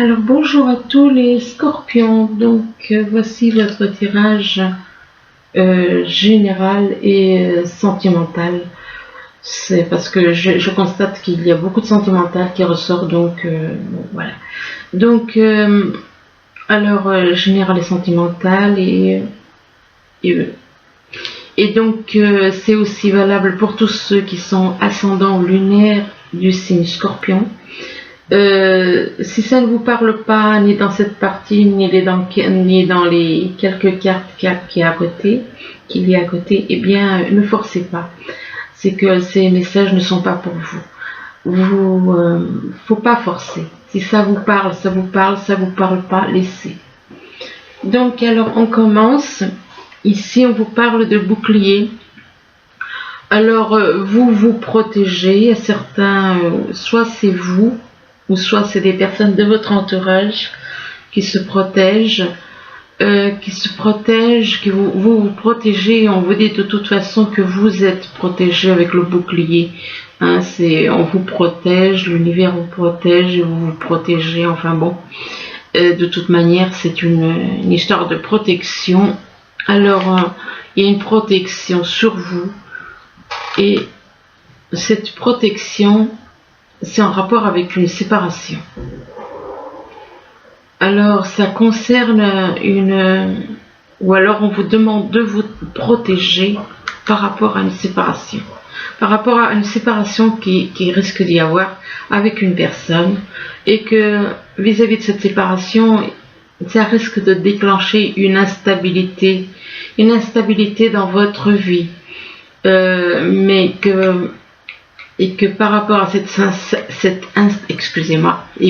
Alors bonjour à tous les scorpions, voici votre tirage général et sentimental. C'est parce que je constate qu'il y a beaucoup de sentimental qui ressort, bon, voilà. Général et sentimental c'est aussi valable pour tous ceux qui sont ascendants lunaires du signe scorpion. Si ça ne vous parle pas, ni dans cette partie, ni dans les quelques cartes qu'il y a à côté, eh bien, ne forcez pas. C'est que ces messages ne sont pas pour vous. Faut pas forcer. Si ça vous parle, ça vous parle. Ça vous parle pas, laissez. Donc, alors, on commence. Ici, on vous parle de bouclier. Alors, vous vous protégez. Certains, soit c'est vous, ou soit c'est des personnes de votre entourage qui se protègent, que vous protégez. On vous dit de toute façon que vous êtes protégé avec le bouclier. On vous protège, l'univers vous protège, et vous vous protégez. Enfin bon, de toute manière, c'est une histoire de protection. Alors, il y a une protection sur vous, et cette protection, c'est en rapport avec une séparation. Alors, ça concerne ou alors on vous demande de vous protéger par rapport à une séparation. Par rapport à une séparation qui risque d'y avoir avec une personne, et que vis-à-vis de cette séparation, ça risque de déclencher une instabilité dans votre vie. Et que par rapport à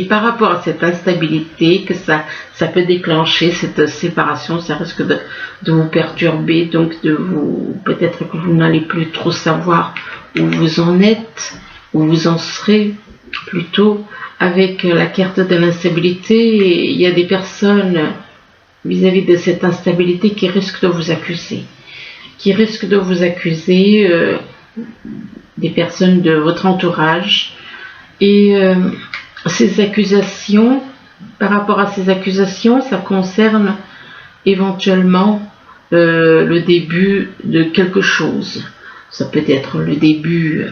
par rapport à cette instabilité que ça peut déclencher cette séparation, ça risque de vous perturber, donc peut-être que vous n'allez plus trop savoir où vous en êtes, où vous en serez plutôt, avec la carte de l'instabilité. Et il y a des personnes vis-à-vis de cette instabilité qui risquent de vous accuser, des personnes de votre entourage, et par rapport à ces accusations, ça concerne éventuellement le début de quelque chose. Ça peut être le début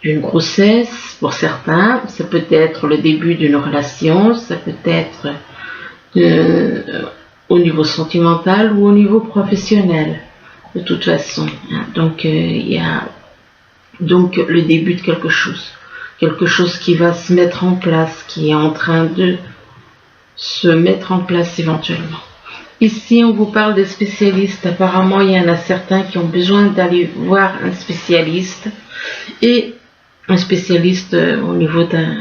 d'une grossesse pour certains, ça peut être le début d'une relation, ça peut être au niveau sentimental ou au niveau professionnel, de toute façon. Donc il y a le début de quelque chose qui va se mettre en place, qui est en train de se mettre en place éventuellement. Ici, on vous parle des spécialistes. Apparemment, il y en a certains qui ont besoin d'aller voir un spécialiste, et un spécialiste au niveau d'un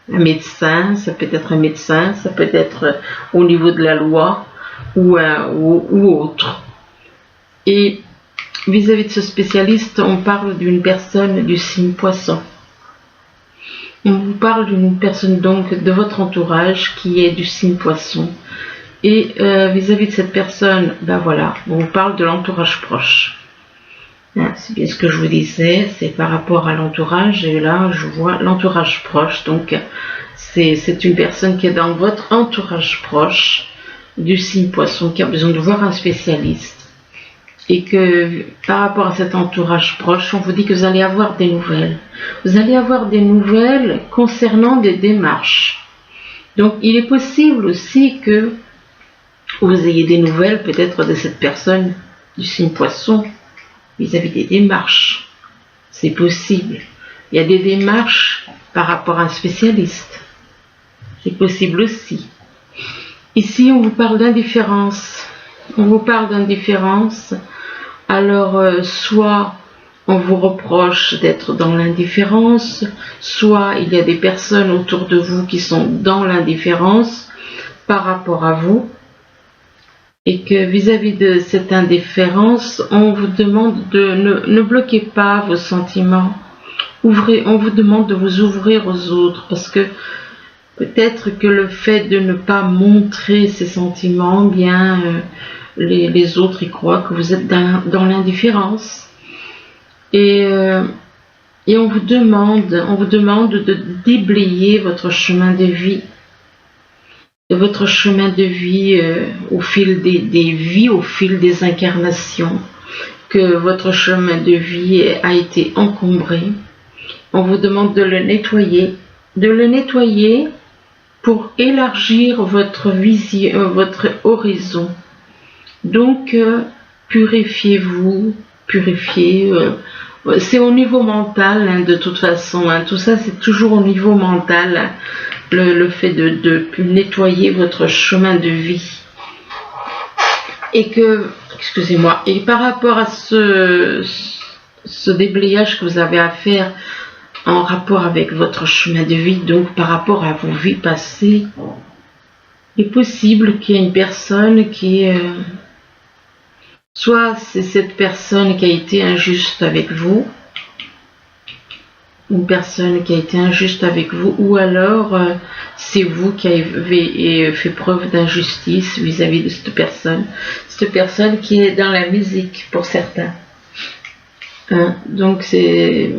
médecin. Ça peut être un médecin, ça peut être au niveau de la loi ou autre. Et vis-à-vis de ce spécialiste, on parle d'une personne du signe poisson. On vous parle d'une personne donc de votre entourage qui est du signe poisson. Et vis-à-vis de cette personne, on vous parle de l'entourage proche. C'est bien ce que je vous disais, c'est par rapport à l'entourage, et là je vois l'entourage proche. Donc c'est une personne qui est dans votre entourage proche du signe poisson, qui a besoin de voir un spécialiste. Et que par rapport à cet entourage proche, on vous dit que vous allez avoir des nouvelles. Vous allez avoir des nouvelles concernant des démarches. Donc il est possible aussi que vous ayez des nouvelles peut-être de cette personne du signe poisson vis-à-vis des démarches. C'est possible. Il y a des démarches par rapport à un spécialiste. C'est possible aussi. Ici, on vous parle d'indifférence. Alors, soit on vous reproche d'être dans l'indifférence, soit il y a des personnes autour de vous qui sont dans l'indifférence par rapport à vous, et que vis-à-vis de cette indifférence, on vous demande de ne bloquez pas vos sentiments. On vous demande de vous ouvrir aux autres, parce que peut-être que le fait de ne pas montrer ces sentiments, les autres y croient que vous êtes dans l'indifférence, et on vous demande de déblayer votre chemin de vie de votre chemin de vie au fil des vies, au fil des incarnations, que votre chemin de vie a été encombré. On vous demande de le nettoyer pour élargir votre vision, votre horizon. Donc, purifiez-vous, c'est au niveau mental, hein, de toute façon, hein, tout ça c'est toujours au niveau mental, hein, le fait de nettoyer votre chemin de vie. Et que, excusez-moi, et par rapport à ce déblayage que vous avez à faire en rapport avec votre chemin de vie, donc par rapport à vos vies passées, il est possible qu'il y ait une personne qui soit c'est cette personne qui a été injuste avec vous, une personne qui a été injuste avec vous, ou alors c'est vous qui avez fait preuve d'injustice vis-à-vis de cette personne qui est dans la musique pour certains. Hein? Donc cette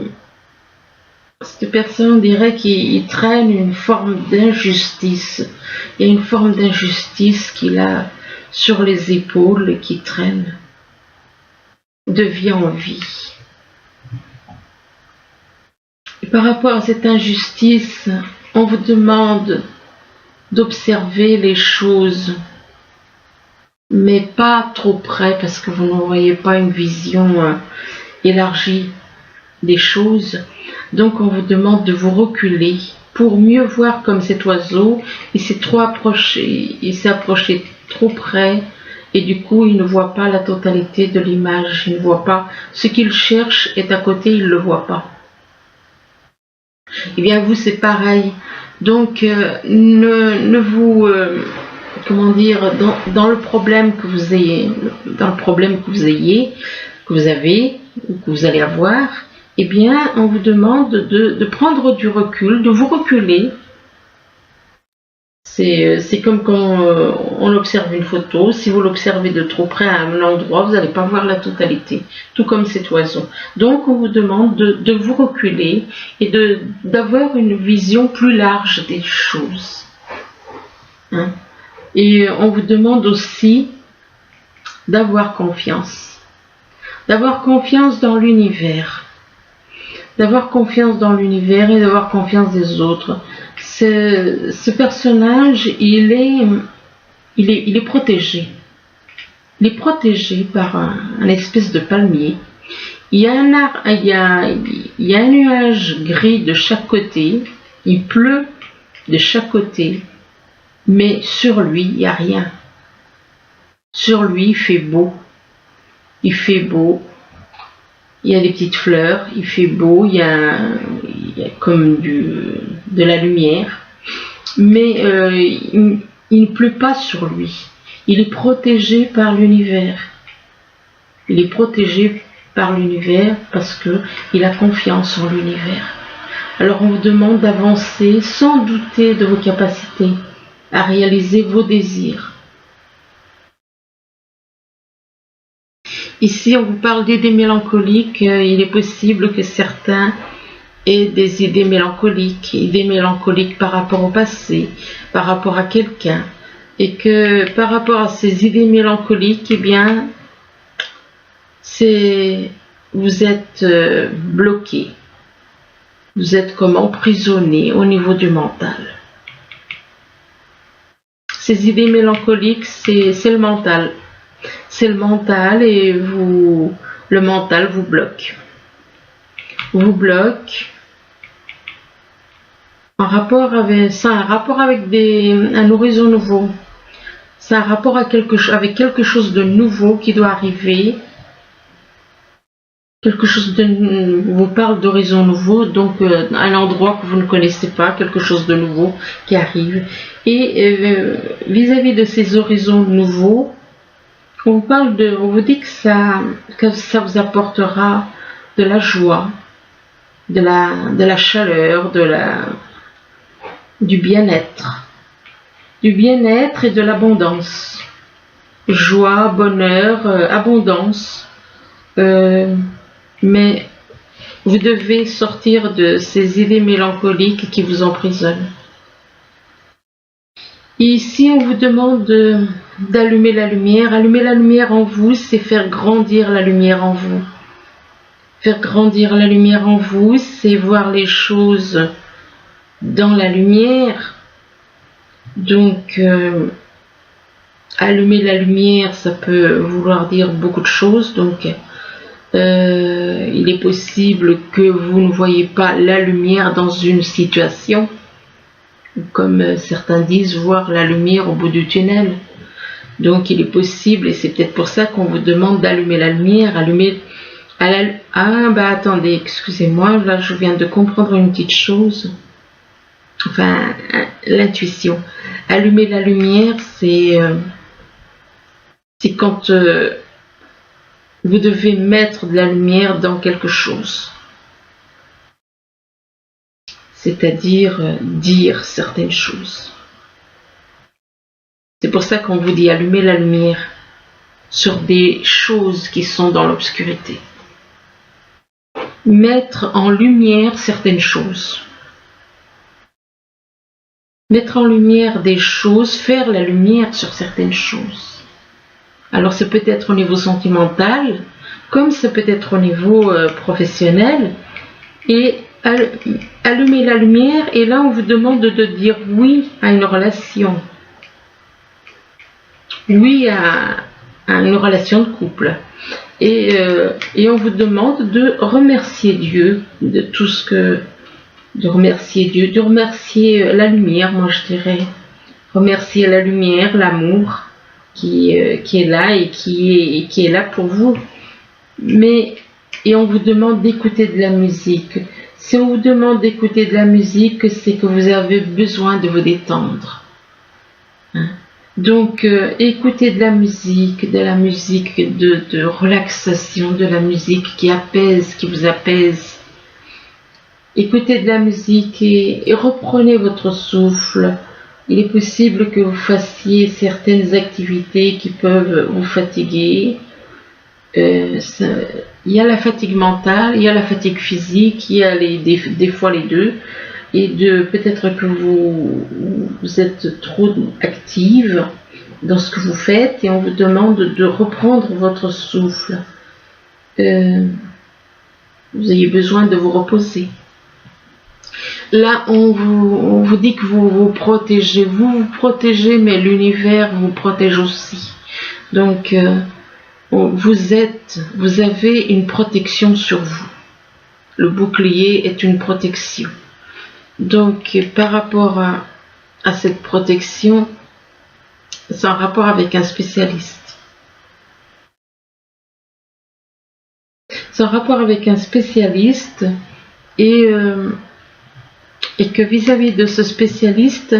personne, on dirait qu'il traîne une forme d'injustice. Il y a une forme d'injustice qu'il a sur les épaules qui traîne de vie en vie. Et par rapport à cette injustice, on vous demande d'observer les choses, mais pas trop près parce que vous ne voyez pas une vision élargie des choses. Donc on vous demande de vous reculer pour mieux voir comme cet oiseau, il s'est approché trop près et du coup il ne voit pas la totalité de l'image, il ne voit pas ce qu'il cherche est à côté, il ne le voit pas. Et bien vous c'est pareil. Donc ne vous comment dire, dans le problème que vous ayez, que vous avez ou que vous allez avoir, eh bien, on vous demande de prendre du recul, de vous reculer. C'est comme quand on observe une photo. Si vous l'observez de trop près à un endroit, vous n'allez pas voir la totalité, tout comme cet oiseau. Donc, on vous demande de vous reculer et d'avoir une vision plus large des choses. Hein? Et on vous demande aussi d'avoir confiance dans l'univers. D'avoir confiance dans l'univers et d'avoir confiance des autres. Ce personnage, il est protégé. Il est protégé par un espèce de palmier. Il y a un nuage gris de chaque côté. Il pleut de chaque côté. Mais sur lui, il n'y a rien. Sur lui, il fait beau. Il fait beau. Il y a des petites fleurs, il fait beau, il y a comme de la lumière, mais il ne pleut pas sur lui. Il est protégé par l'univers. Il est protégé par l'univers parce qu'il a confiance en l'univers. Alors on vous demande d'avancer sans douter de vos capacités à réaliser vos désirs. Ici, on vous parle d'idées mélancoliques. Il est possible que certains aient des idées mélancoliques par rapport au passé, par rapport à quelqu'un, et que par rapport à ces idées mélancoliques, eh bien, vous êtes bloqué, vous êtes comme emprisonné au niveau du mental. Ces idées mélancoliques, c'est le mental. C'est le mental et le mental vous bloque. Vous bloque c'est un rapport avec un horizon nouveau. C'est un rapport avec quelque chose de nouveau qui doit arriver. Vous parle d'horizon nouveau, donc un endroit que vous ne connaissez pas, quelque chose de nouveau qui arrive. Et vis-à-vis de ces horizons nouveaux, on vous dit que ça vous apportera de la joie, de la chaleur, du bien-être et de l'abondance. Joie, bonheur, abondance. Mais vous devez sortir de ces idées mélancoliques qui vous emprisonnent. Et ici, on vous demande d'allumer la lumière. Allumer la lumière en vous, c'est faire grandir la lumière en vous. Faire grandir la lumière en vous, c'est voir les choses dans la lumière. Donc, allumer la lumière, ça peut vouloir dire beaucoup de choses. Donc, il est possible que vous ne voyez pas la lumière dans une situation. Comme certains disent, voir la lumière au bout du tunnel. Donc il est possible, et c'est peut-être pour ça qu'on vous demande d'allumer la lumière, Ah bah attendez, excusez-moi, là je viens de comprendre une petite chose. Enfin, l'intuition. Allumer la lumière, c'est quand vous devez mettre de la lumière dans quelque chose. C'est-à-dire dire certaines choses. C'est pour ça qu'on vous dit allumer la lumière sur des choses qui sont dans l'obscurité. Mettre en lumière certaines choses. Mettre en lumière des choses, faire la lumière sur certaines choses. Alors ça peut être au niveau sentimental, comme ça peut être au niveau professionnel, et allumer la lumière, et là on vous demande de dire oui à une relation, oui à une relation de couple, et on vous demande de remercier Dieu de tout ce que, de remercier Dieu, de remercier la lumière, moi je dirais, remercier la lumière, l'amour qui est là et qui est là pour vous. Et on vous demande d'écouter de la musique. Si on vous demande d'écouter de la musique, c'est que vous avez besoin de vous détendre. Donc, écoutez de la musique de relaxation, de la musique qui apaise, qui vous apaise. Écoutez de la musique et reprenez votre souffle. Il est possible que vous fassiez certaines activités qui peuvent vous fatiguer. Il y a la fatigue mentale, il y a la fatigue physique, il y a des fois les deux, et peut-être que vous êtes trop active dans ce que vous faites, et on vous demande de reprendre votre souffle. Vous avez besoin de vous reposer. Là, on vous dit que vous vous protégez, mais l'univers vous protège aussi. Donc, vous avez une protection sur vous. Le bouclier est une protection. Donc, par rapport à cette protection, c'est en rapport avec un spécialiste. C'est en rapport avec un spécialiste, et que vis-à-vis de ce spécialiste,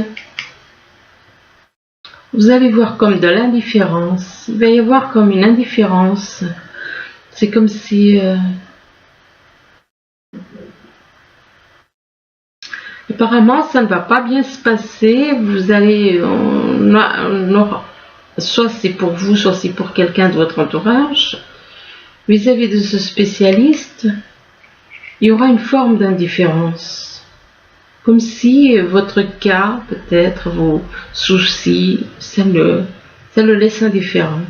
vous allez voir comme de l'indifférence. Il va y avoir comme une indifférence. C'est comme si apparemment ça ne va pas bien se passer. Vous allez soit c'est pour vous, soit c'est pour quelqu'un de votre entourage. Vis-à-vis de ce spécialiste, il y aura une forme d'indifférence. Comme si votre cas, peut-être vos soucis, ça le laisse indifférent.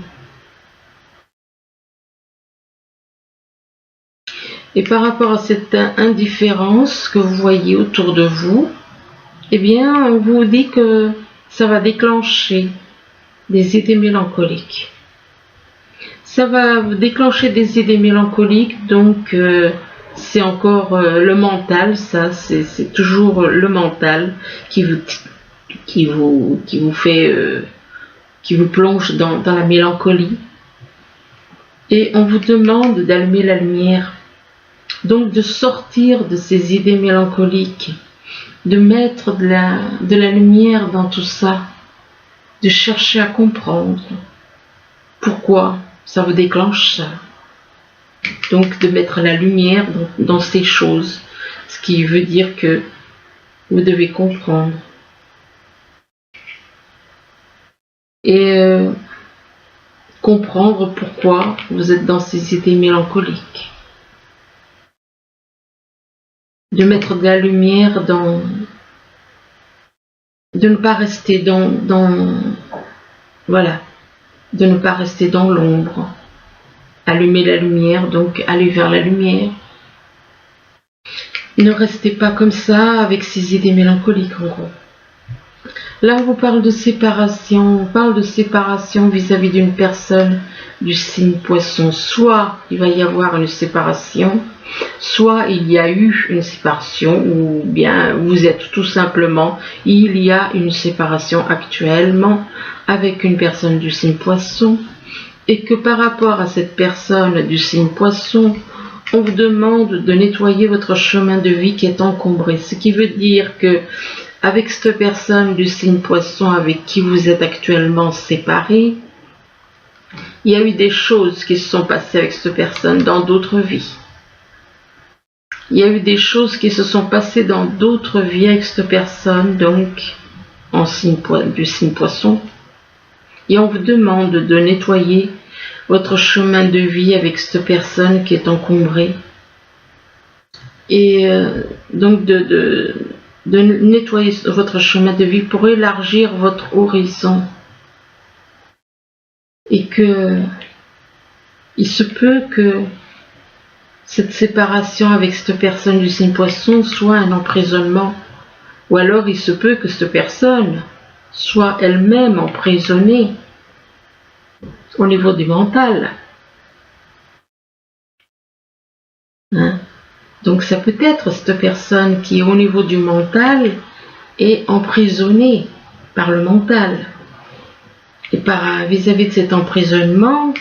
Et par rapport à cette indifférence que vous voyez autour de vous, eh bien, on vous dit que ça va déclencher des idées mélancoliques. Ça va déclencher des idées mélancoliques, donc c'est encore le mental, ça, c'est toujours le mental qui vous fait, qui vous plonge dans la mélancolie. Et on vous demande d'allumer la lumière, donc de sortir de ces idées mélancoliques, de mettre de la lumière dans tout ça, de chercher à comprendre pourquoi ça vous déclenche ça. Donc de mettre la lumière dans ces choses, ce qui veut dire que vous devez comprendre. Et comprendre pourquoi vous êtes dans ces idées mélancoliques. De mettre de la lumière dans de ne pas rester voilà, de ne pas rester dans l'ombre. Allumer la lumière, donc aller vers la lumière. Ne restez pas comme ça avec ces idées mélancoliques en gros. Là, on vous parle de séparation. On parle de séparation vis-à-vis d'une personne du signe Poisson. Soit il va y avoir une séparation, soit il y a eu une séparation, ou bien vous êtes tout simplement, il y a une séparation actuellement avec une personne du signe Poisson, et que par rapport à cette personne du signe Poisson, on vous demande de nettoyer votre chemin de vie qui est encombré. Ce qui veut dire que avec cette personne du signe Poisson avec qui vous êtes actuellement séparés, il y a eu des choses qui se sont passées avec cette personne dans d'autres vies. Il y a eu des choses qui se sont passées dans d'autres vies avec cette personne, donc du signe Poisson. Et on vous demande de nettoyer votre chemin de vie avec cette personne qui est encombrée. Et donc de nettoyer votre chemin de vie pour élargir votre horizon. Et que il se peut que cette séparation avec cette personne du signe Poisson soit un emprisonnement. Ou alors il se peut que cette personne soit elle-même emprisonnée au niveau du mental. Hein? Donc ça peut être cette personne qui au niveau du mental est emprisonnée par le mental. Et vis-à-vis de cet emprisonnement,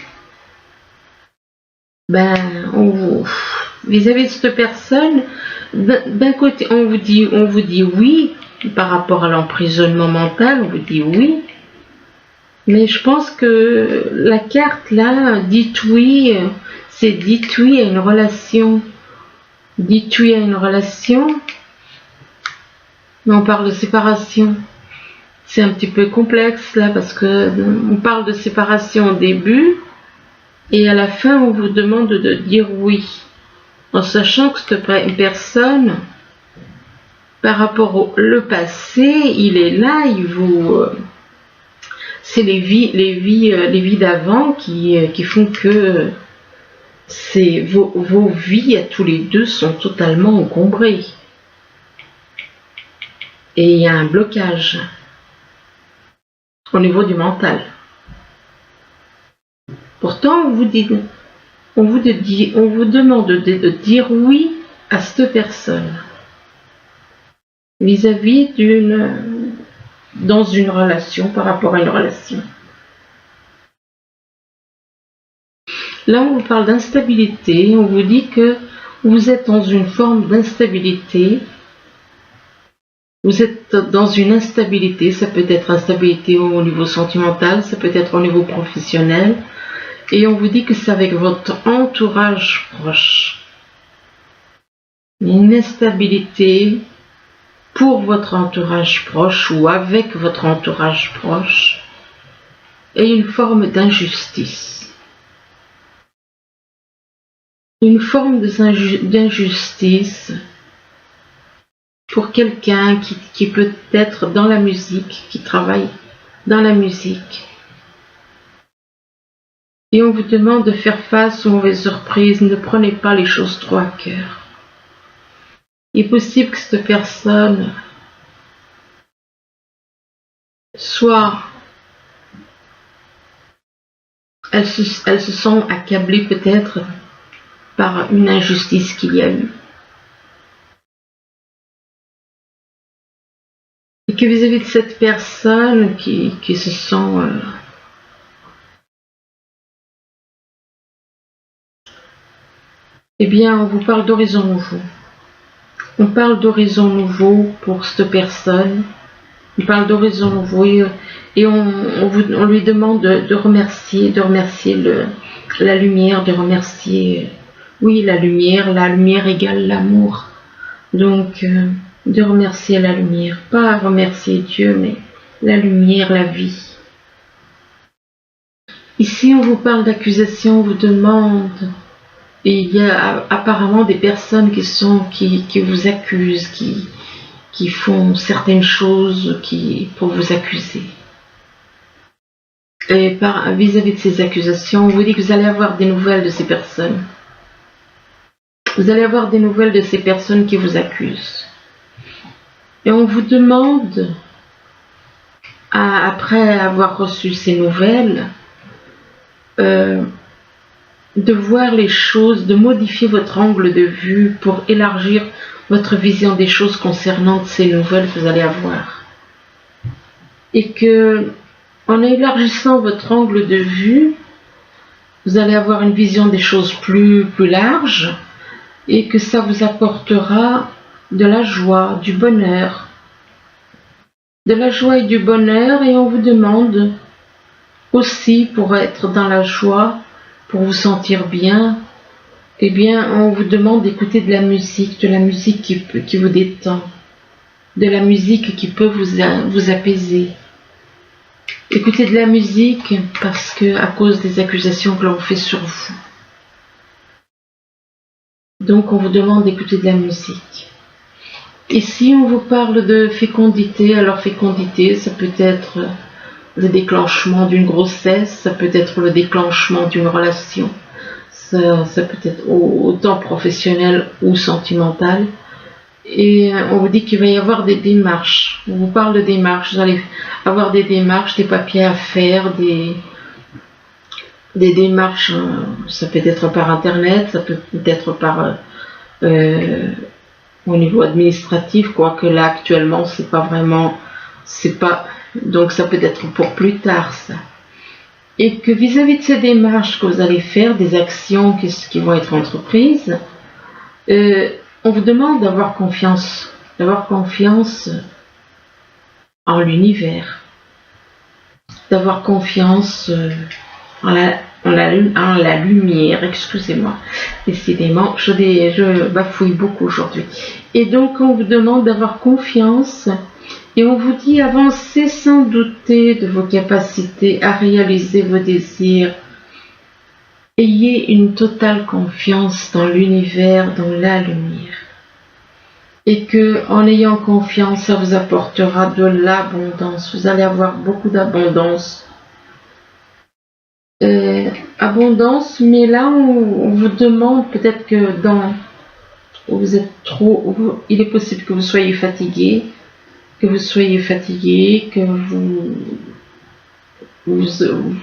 vis-à-vis de cette personne, d'un côté on vous dit oui par rapport à l'emprisonnement mental, on vous dit oui, mais je pense que la carte là, dites oui, c'est dites oui à une relation. Dites oui à une relation, mais on parle de séparation. C'est un petit peu complexe là parce que on parle de séparation au début et à la fin on vous demande de dire oui, en sachant que cette personne, par rapport au passé, il est là, c'est les vies d'avant qui font que vos vies à tous les deux sont totalement encombrées. Et il y a un blocage au niveau du mental. Pourtant, on vous demande de dire oui à cette personne vis-à-vis dans une relation, par rapport à une relation. Là, on vous parle d'instabilité, on vous dit que vous êtes dans une forme d'instabilité. Vous êtes dans une instabilité, ça peut être instabilité au niveau sentimental, ça peut être au niveau professionnel. Et on vous dit que c'est avec votre entourage proche. Une instabilité pour votre entourage proche ou avec votre entourage proche. Et une forme d'injustice. Une forme d'injustice pour quelqu'un qui peut être dans la musique, qui travaille dans la musique. Et on vous demande de faire face aux mauvaises surprises, ne prenez pas les choses trop à cœur. Il est possible que cette personne soit... Elle se sent accablée peut-être par une injustice qu'il y a eu. Et que vis-à-vis de cette personne qui se sent eh bien, on vous parle d'horizon nouveau. On parle d'horizon nouveau pour cette personne. On parle d'horizon nouveau et on lui demande de remercier la lumière, de remercier, oui, la lumière égale l'amour. Donc, de remercier la lumière, pas remercier Dieu, mais la lumière, la vie. Ici, on vous parle d'accusation, on vous demande, et il y a apparemment des personnes qui vous accusent, qui font certaines choses pour vous accuser. Et vis-à-vis de ces accusations, on vous dit que vous allez avoir des nouvelles de ces personnes. Vous allez avoir des nouvelles de ces personnes qui vous accusent. Et on vous demande, après avoir reçu ces nouvelles, de voir les choses, de modifier votre angle de vue pour élargir votre vision des choses concernant ces nouvelles que vous allez avoir. Et que, en élargissant votre angle de vue, vous allez avoir une vision des choses plus large, et que ça vous apportera de la joie, du bonheur. De la joie et du bonheur, et on vous demande aussi, pour être dans la joie, pour vous sentir bien, eh bien, on vous demande d'écouter de la musique qui vous détend, de la musique qui peut vous apaiser. Écoutez de la musique parce que, à cause des accusations que l'on fait sur vous. Donc, on vous demande d'écouter de la musique. Ici, on vous parle de fécondité. Alors, fécondité, ça peut être le déclenchement d'une grossesse, ça peut être le déclenchement d'une relation, ça peut être autant professionnel ou sentimental. Et on vous dit qu'il va y avoir des démarches. On vous parle de démarches. Vous allez avoir des démarches, des papiers à faire, des démarches. Ça peut être par internet, ça peut être par au niveau administratif, quoique là actuellement donc ça peut être pour plus tard ça. Et que vis-à-vis de ces démarches que vous allez faire, des actions qui vont être entreprises, on vous demande d'avoir confiance en l'univers, d'avoir confiance en la lumière, excusez-moi, décidément, je bafouille beaucoup aujourd'hui. Et donc on vous demande d'avoir confiance, et on vous dit avancez sans douter de vos capacités à réaliser vos désirs. Ayez une totale confiance dans l'univers, dans la lumière. Et que, en ayant confiance, ça vous apportera de l'abondance. Vous allez avoir beaucoup d'abondance. Abondance, mais là, on vous demande peut-être que il est possible que vous soyez fatigué, que vous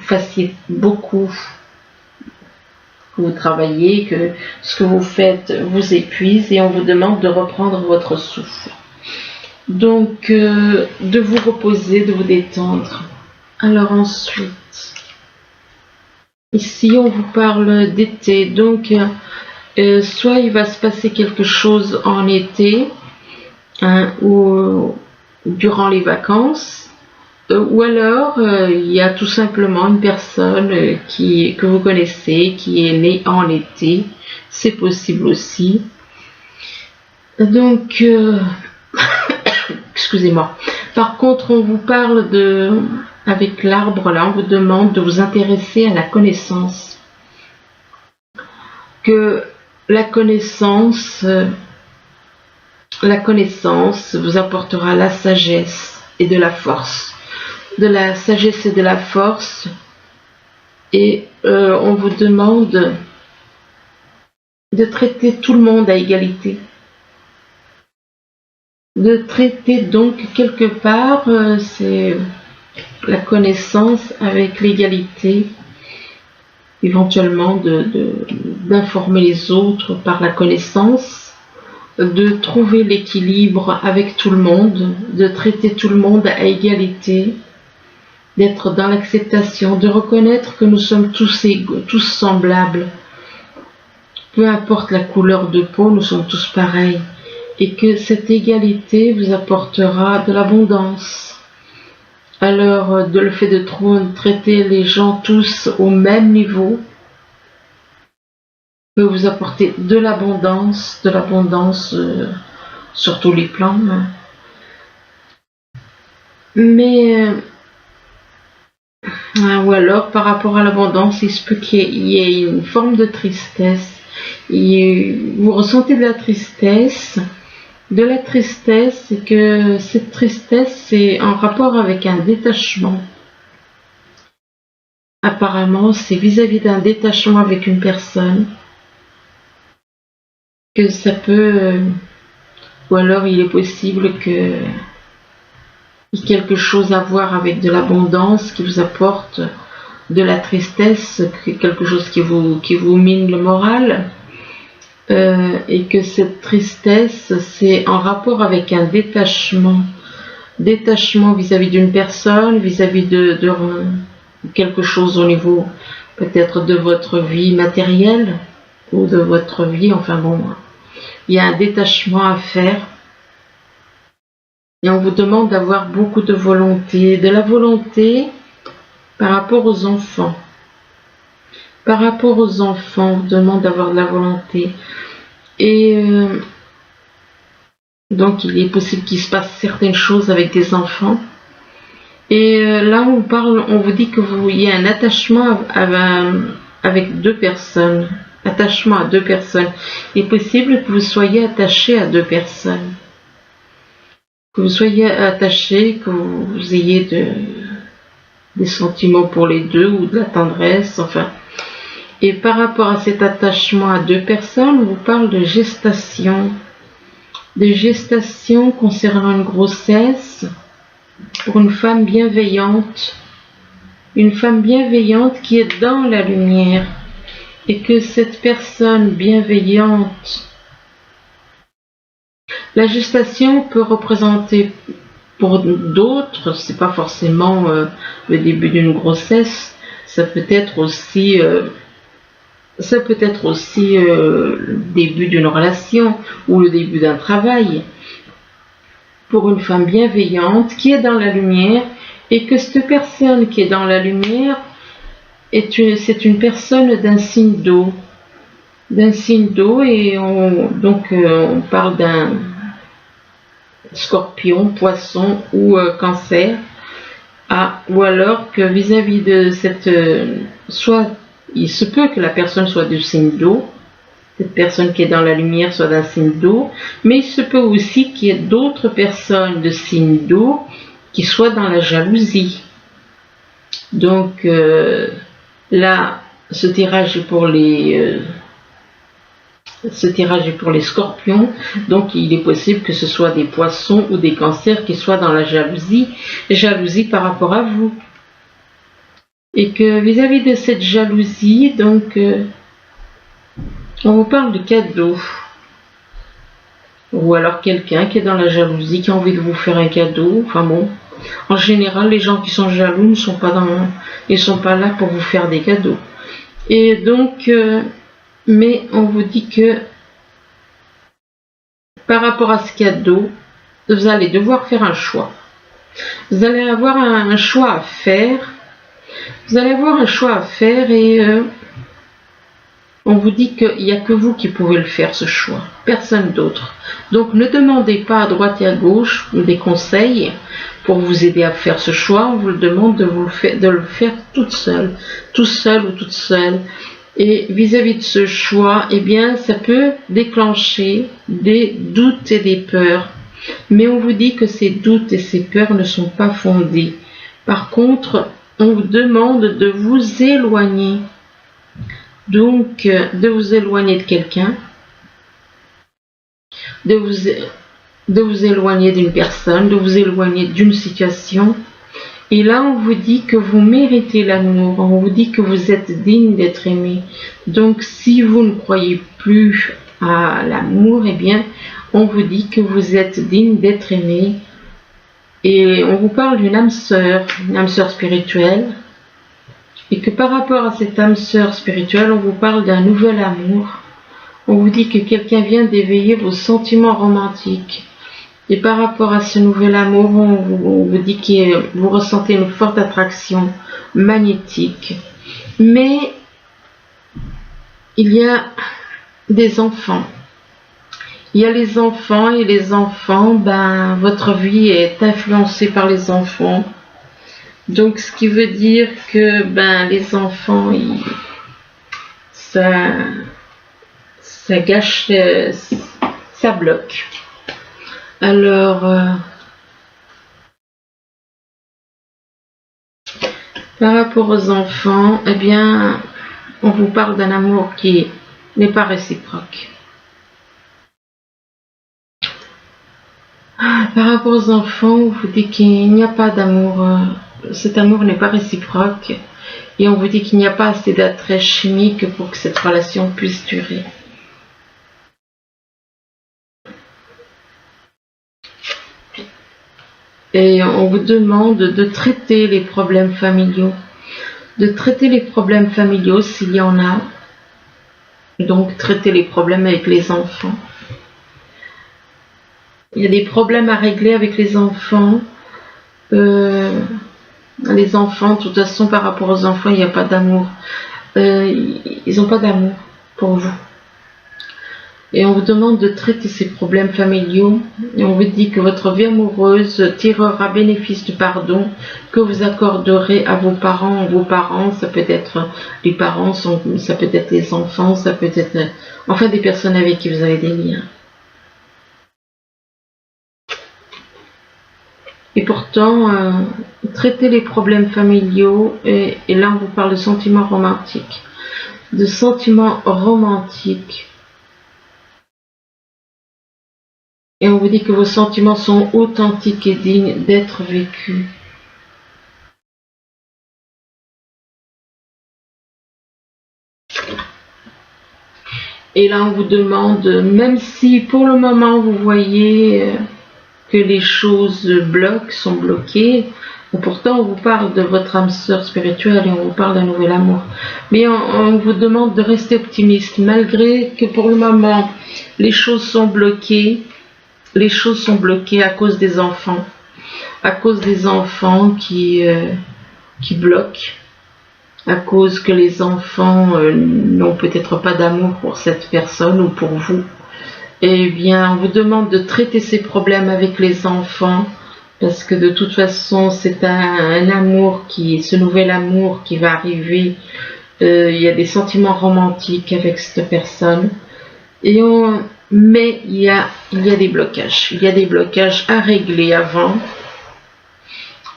fassiez beaucoup, que vous travaillez, que ce que vous faites vous épuise, et on vous demande de reprendre votre souffle. Donc, de vous reposer, de vous détendre. Alors ensuite, ici on vous parle d'été, donc soit il va se passer quelque chose en été, ou durant les vacances, ou alors il y a tout simplement une personne que vous connaissez qui est née en été, c'est possible aussi. Donc, excusez-moi. Par contre, on vous parle avec l'arbre là, on vous demande de vous intéresser à la connaissance. Que la connaissance vous apportera la sagesse et de la force. De la sagesse et de la force. Et on vous demande de traiter tout le monde à égalité. De traiter donc quelque part, c'est la connaissance avec l'égalité, éventuellement d'informer les autres par la connaissance, de trouver l'équilibre avec tout le monde, de traiter tout le monde à égalité, d'être dans l'acceptation, de reconnaître que nous sommes tous égaux, tous semblables. Peu importe la couleur de peau, nous sommes tous pareils. Et que cette égalité vous apportera de l'abondance. Alors, le fait de traiter les gens tous au même niveau peut vous apporter de l'abondance sur tous les plans. Mais, ou alors, par rapport à l'abondance, il se peut qu'il y ait une forme de tristesse. Vous ressentez de la tristesse, de la tristesse, et que cette tristesse c'est en rapport avec un détachement. Apparemment, c'est vis-à-vis d'un détachement avec une personne que ça peut, ou alors il est possible que il y ait quelque chose à voir avec de l'abondance qui vous apporte de la tristesse, quelque chose qui vous mine le moral, et que cette tristesse c'est en rapport avec un détachement vis-à-vis d'une personne, vis-à-vis de quelque chose au niveau peut-être de votre vie matérielle ou de votre vie, enfin bon, il y a un détachement à faire et on vous demande d'avoir beaucoup de volonté, de la volonté par rapport aux enfants. Par rapport aux enfants, on vous demande d'avoir de la volonté. Et donc il est possible qu'il se passe certaines choses avec des enfants. Et là on vous dit que il y a un attachement avec deux personnes. Attachement à deux personnes. Il est possible que vous soyez attaché à deux personnes. Que vous soyez attaché, que vous ayez des sentiments pour les deux ou de la tendresse, enfin. Et par rapport à cet attachement à deux personnes, on vous parle de gestation concernant une grossesse pour une femme bienveillante qui est dans la lumière, et que cette personne bienveillante, la gestation peut représenter pour d'autres, c'est pas forcément le début d'une grossesse, ça peut être aussi le début d'une relation ou le début d'un travail. Pour une femme bienveillante qui est dans la lumière, et que cette personne qui est dans la lumière c'est une personne d'un signe d'eau. Et on parle d'un scorpion, poisson ou cancer. Ou alors que vis-à-vis de cette... soit il se peut que la personne soit du signe d'eau, cette personne qui est dans la lumière soit d'un signe d'eau, mais il se peut aussi qu'il y ait d'autres personnes de signe d'eau qui soient dans la jalousie. Donc là, ce tirage est pour les scorpions, donc il est possible que ce soit des poissons ou des cancers qui soient dans la jalousie par rapport à vous. Et que vis-à-vis de cette jalousie, donc on vous parle de cadeaux. Ou alors quelqu'un qui est dans la jalousie, qui a envie de vous faire un cadeau. Enfin bon, en général, les gens qui sont jaloux ne sont pas là pour vous faire des cadeaux. Et donc, mais on vous dit que par rapport à ce cadeau, vous allez devoir faire un choix. Vous allez avoir un choix à faire. Et on vous dit qu'il n'y a que vous qui pouvez le faire, ce choix, personne d'autre. Donc ne demandez pas à droite et à gauche des conseils pour vous aider à faire ce choix. On vous le demande de le faire tout seul ou toute seule. Et vis-à-vis de ce choix, eh bien, ça peut déclencher des doutes et des peurs. Mais on vous dit que ces doutes et ces peurs ne sont pas fondés. Par contre, on vous demande de vous éloigner. Donc, de vous éloigner de quelqu'un, de vous éloigner d'une personne, de vous éloigner d'une situation. Et là, on vous dit que vous méritez l'amour, on vous dit que vous êtes digne d'être aimé. Donc, si vous ne croyez plus à l'amour, eh bien, on vous dit que vous êtes digne d'être aimé. Et on vous parle d'une âme sœur spirituelle. Et que par rapport à cette âme sœur spirituelle, on vous parle d'un nouvel amour. On vous dit que quelqu'un vient d'éveiller vos sentiments romantiques. Et par rapport à ce nouvel amour, on vous dit que vous ressentez une forte attraction magnétique. Mais il y a des enfants. Il y a les enfants, et les enfants, votre vie est influencée par les enfants. Donc, ce qui veut dire que les enfants, ça gâche, ça bloque. Alors, par rapport aux enfants, eh bien, on vous parle d'un amour qui n'est pas réciproque. Par rapport aux enfants, on vous dit qu'il n'y a pas d'amour, cet amour n'est pas réciproque, et on vous dit qu'il n'y a pas assez d'attrait chimique pour que cette relation puisse durer. Et on vous demande de traiter les problèmes familiaux, s'il y en a, donc traiter les problèmes avec les enfants. Il y a des problèmes à régler avec les enfants. Les enfants, de toute façon, par rapport aux enfants, il n'y a pas d'amour. Ils n'ont pas d'amour pour vous. Et on vous demande de traiter ces problèmes familiaux. Et on vous dit que votre vie amoureuse tirera bénéfice du pardon que vous accorderez à vos parents. Vos parents, ça peut être les parents, ça peut être les enfants, ça peut être enfin des personnes avec qui vous avez des liens. Et pourtant, traiter les problèmes familiaux, et là on vous parle de sentiments romantiques. De sentiments romantiques. Et on vous dit que vos sentiments sont authentiques et dignes d'être vécus. Et là on vous demande, même si pour le moment vous voyez que les choses sont bloquées, pourtant on vous parle de votre âme sœur spirituelle et on vous parle d'un nouvel amour. Mais on vous demande de rester optimiste, malgré que pour le moment les choses sont bloquées. Les choses sont bloquées à cause des enfants. À cause des enfants qui bloquent. À cause que les enfants n'ont peut-être pas d'amour pour cette personne ou pour vous. Eh bien, on vous demande de traiter ces problèmes avec les enfants, parce que de toute façon, c'est un amour ce nouvel amour qui va arriver. Il y a des sentiments romantiques avec cette personne. Mais il y a des blocages. Il y a des blocages à régler avant.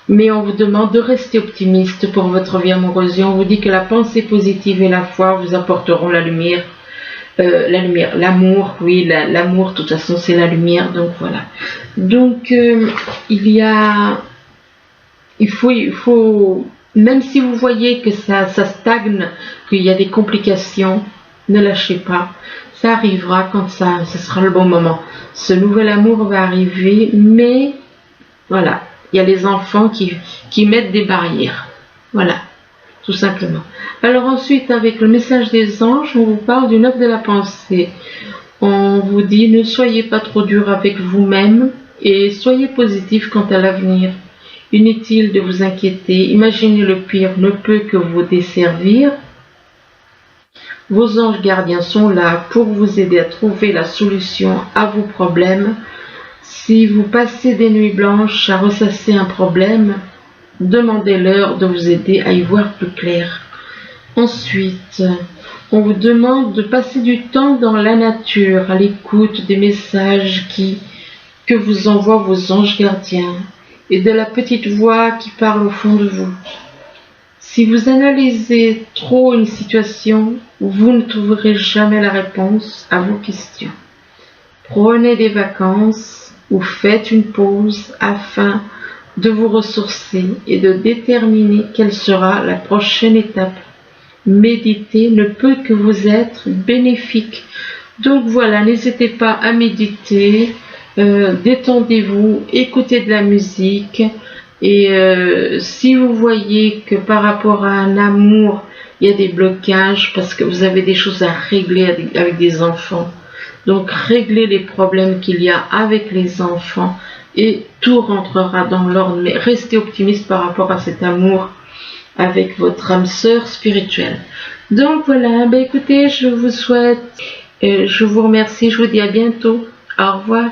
Mais on vous demande de rester optimiste pour votre vie amoureuse. Et on vous dit que la pensée positive et la foi vous apporteront la lumière. L'amour, oui, l'amour, de toute façon, c'est la lumière, donc voilà. Donc, il faut, même si vous voyez que ça stagne, qu'il y a des complications, ne lâchez pas. Ça arrivera quand ça sera le bon moment. Ce nouvel amour va arriver, mais voilà, il y a les enfants qui mettent des barrières. Voilà. Tout simplement. Alors ensuite, avec le message des anges, on vous parle d'une œuvre de la pensée. On vous dit, ne soyez pas trop dur avec vous-même et soyez positif quant à l'avenir. Inutile de vous inquiéter, imaginez le pire ne peut que vous desservir. Vos anges gardiens sont là pour vous aider à trouver la solution à vos problèmes. Si vous passez des nuits blanches à ressasser un problème, demandez-leur de vous aider à y voir plus clair. Ensuite, on vous demande de passer du temps dans la nature, à l'écoute des messages que vous envoient vos anges gardiens et de la petite voix qui parle au fond de vous. Si vous analysez trop une situation, vous ne trouverez jamais la réponse à vos questions. Prenez des vacances ou faites une pause afin de vous ressourcer et de déterminer quelle sera la prochaine étape. Méditer ne peut que vous être bénéfique. Donc voilà, n'hésitez pas à méditer, détendez-vous, écoutez de la musique et si vous voyez que par rapport à un amour, il y a des blocages parce que vous avez des choses à régler avec des enfants. Donc réglez les problèmes qu'il y a avec les enfants et tout rentrera dans l'ordre, mais restez optimiste par rapport à cet amour avec votre âme sœur spirituelle. Donc voilà, écoutez, je vous souhaite, je vous remercie, je vous dis à bientôt. Au revoir.